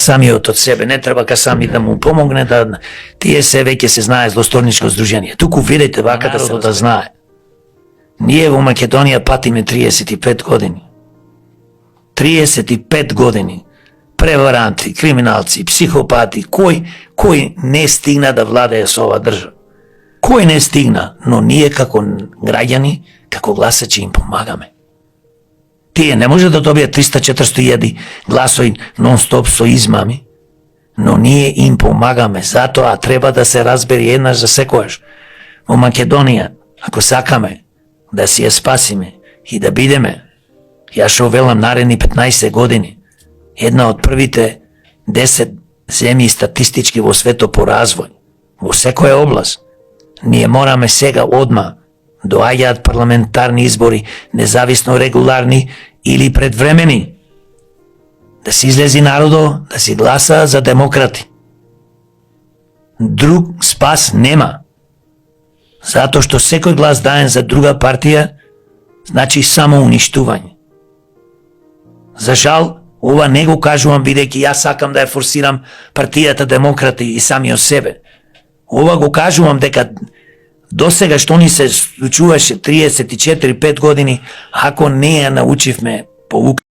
самиот од себе, не треба ка сами да му помогне, да тие се веќе се знае злосторничко здружение. Туку видите вака да знае. Ние во Македонија патиме 35 години. 35 години. Преваранти, криминалци, психопати, кој не стигна да владее со ова држава? Кој не стигна, но ние како граѓани, како гласачи им помагаме. Тие не може да добијат 300-400 гласови нон-стоп со измами, но ние им помагаме, затоа треба да се разбери еднаш за секојаш. Во Македонија, ако сакаме да си ја спасиме и да бидеме, ја шо велам наредни 15 години, една од првите 10 земји статистички во светот по развој, во секоја област, ние мораме сега одма доаѓаат парламентарни избори, независно регуларни или предвремени, да се излези народо, да си гласа за демократи. Друг спас нема. Затоа што секој глас даен за друга партија значи само уништување. За жал, ова не го кажувам бидејќи јас сакам да ја форсирам партијата демократи и самиот себе. Ова го кажувам дека досега што ни се случуваше 34-5 години, ако не ја научивме поука